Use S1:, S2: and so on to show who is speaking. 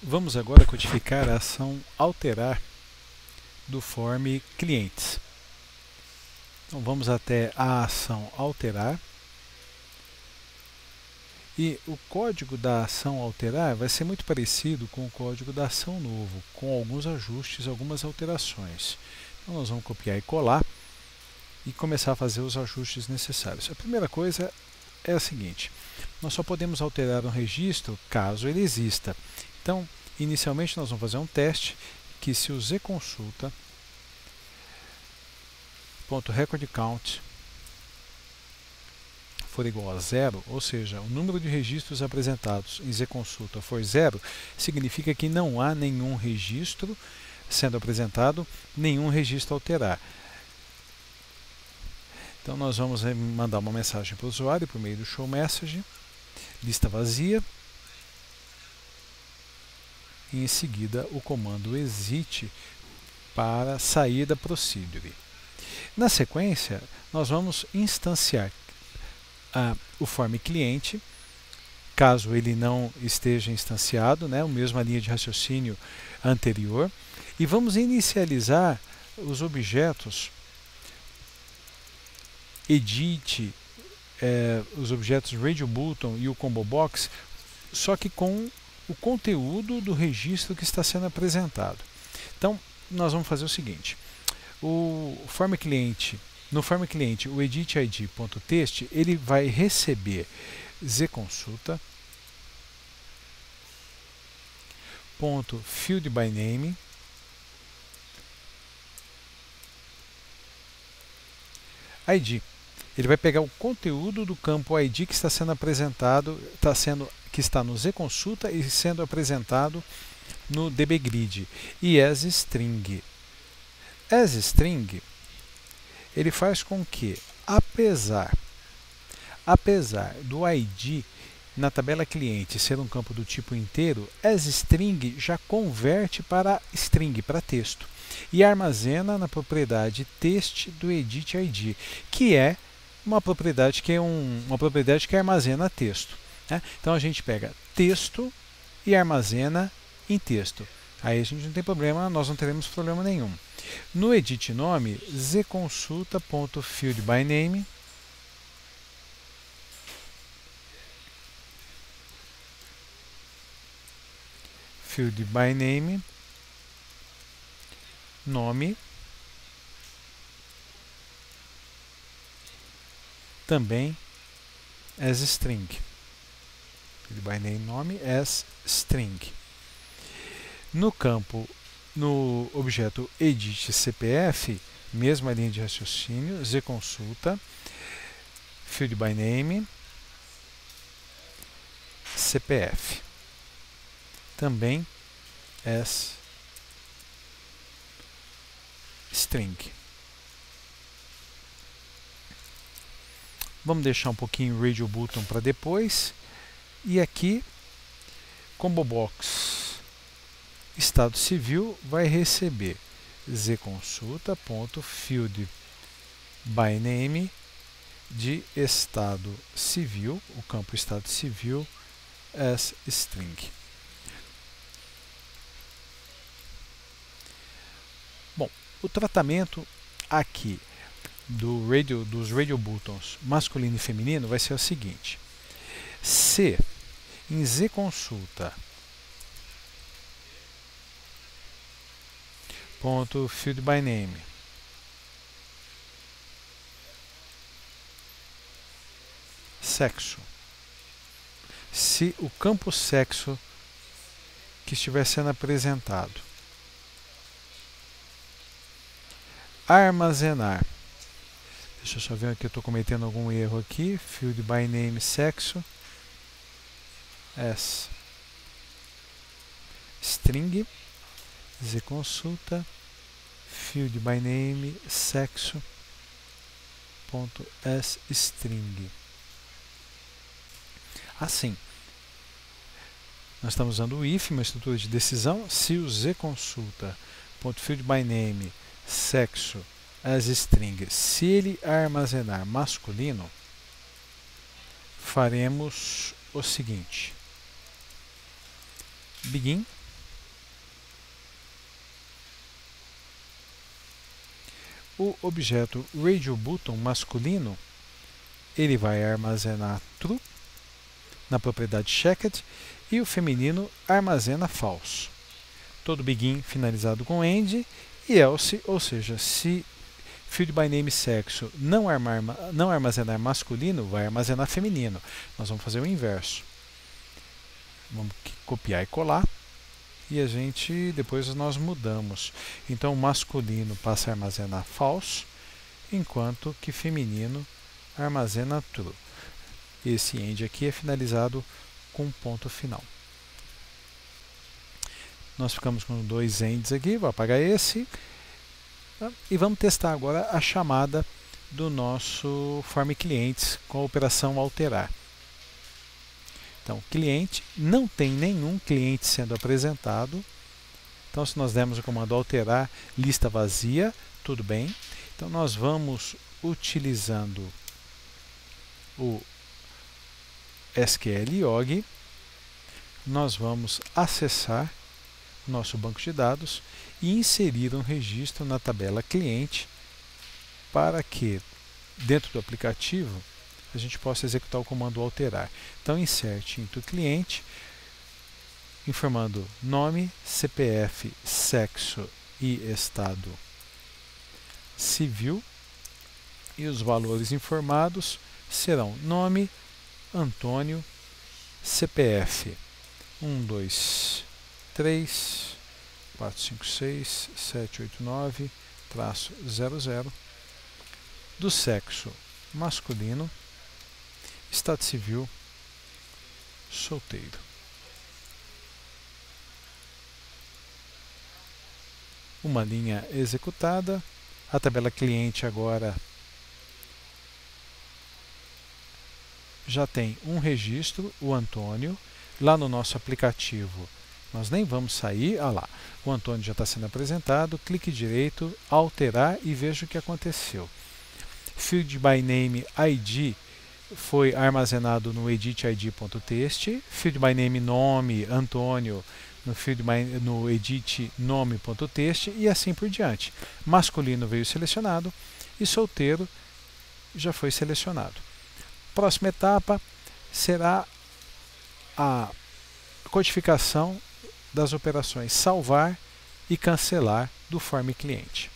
S1: Vamos agora codificar a ação alterar do form clientes. Então vamos até a ação alterar e o código da ação alterar vai ser muito parecido com o código da ação novo, com alguns ajustes, algumas alterações. Então nós vamos copiar e colar e começar a fazer os ajustes necessários. A primeira coisa é a seguinte: nós só podemos alterar um registro caso ele exista. Então, inicialmente nós vamos fazer um teste que se o zconsulta.recordCount for igual a 0, ou seja, o número de registros apresentados em zconsulta for 0, significa que não há nenhum registro sendo apresentado, nenhum registro alterar. Então nós vamos mandar uma mensagem para o usuário por meio do showMessage, lista vazia, e em seguida o comando exit para sair da procedure. Na sequência, nós vamos instanciar o form cliente, caso ele não esteja instanciado, né, a mesma linha de raciocínio anterior, e vamos inicializar os objetos edit, os objetos RadioButton e o ComboBox, só que com o conteúdo do registro que está sendo apresentado. Então, nós vamos fazer o seguinte: no form cliente, o editID.text, ele vai receber zconsulta.fieldByName ID. Ele vai pegar o conteúdo do campo ID que está sendo apresentado, que está no zconsulta e sendo apresentado no dbgrid, e asString. asString, ele faz com que, apesar do ID na tabela cliente ser um campo do tipo inteiro, asString já converte para string, para texto, e armazena na propriedade text do editID, que é uma propriedade que armazena texto, né? Então a gente pega texto e armazena em texto. Aí a gente não tem problema, nós não teremos problema nenhum. No edit nome, zconsulta.fieldByName fieldByName nome também asString. fieldByName nome asString. No campo, no objeto editCPF, mesma linha de raciocínio, zconsulta fieldByName CPF, também asString. Vamos deixar um pouquinho o RadioButton para depois. E aqui, ComboBox estado civil vai receber zconsulta.fieldByName de estado civil, o campo estado civil asString. Bom, o tratamento aqui dos RadioButtons masculino e feminino vai ser o seguinte: se em zconsulta.fieldByName sexo, se o campo sexo que estiver sendo apresentado armazenar, deixa eu só ver aqui, eu estou cometendo algum erro aqui, fieldByName sexo asString, zconsulta fieldByName sexo.asString. Assim, nós estamos usando o if, uma estrutura de decisão. Se o zconsulta.fieldByName sexo asString, se ele armazenar masculino, faremos o seguinte: begin o objeto RadioButton masculino, ele vai armazenar true na propriedade checked e o feminino armazena false. Todo begin finalizado com end e else, ou seja, se field by name sexo não armazenar masculino, vai armazenar feminino. Nós vamos fazer o inverso. Vamos copiar e colar e depois nós mudamos. Então o masculino passa a armazenar false, enquanto que feminino armazena true. Esse end aqui é finalizado com ponto final. Nós ficamos com dois ends aqui, vou apagar esse. E vamos testar agora a chamada do nosso form clientes com a operação alterar. Então, cliente, não tem nenhum cliente sendo apresentado. Então, se nós dermos o comando alterar lista vazia, tudo bem. Então, nós vamos utilizando o SQLlog, nós vamos acessar nosso banco de dados e inserir um registro na tabela cliente para que, dentro do aplicativo, a gente possa executar o comando alterar. Então, insert into cliente, informando nome, CPF, sexo e estado civil, e os valores informados serão nome, Antônio, CPF 1, 2, 3, 4, 5, 6, 7, 8, 9, traço 00, do sexo masculino, estado civil solteiro. Uma linha executada, a tabela cliente agora já tem um registro, o Antônio. Lá no nosso aplicativo, nós nem vamos sair, lá, o Antônio já está sendo apresentado, clique direito, alterar e veja o que aconteceu. Field by name ID foi armazenado no editid.txt, field by name nome, Antônio, no edit nome.txt e assim por diante. Masculino veio selecionado e solteiro já foi selecionado. Próxima etapa será a codificação das operações salvar e cancelar do form cliente.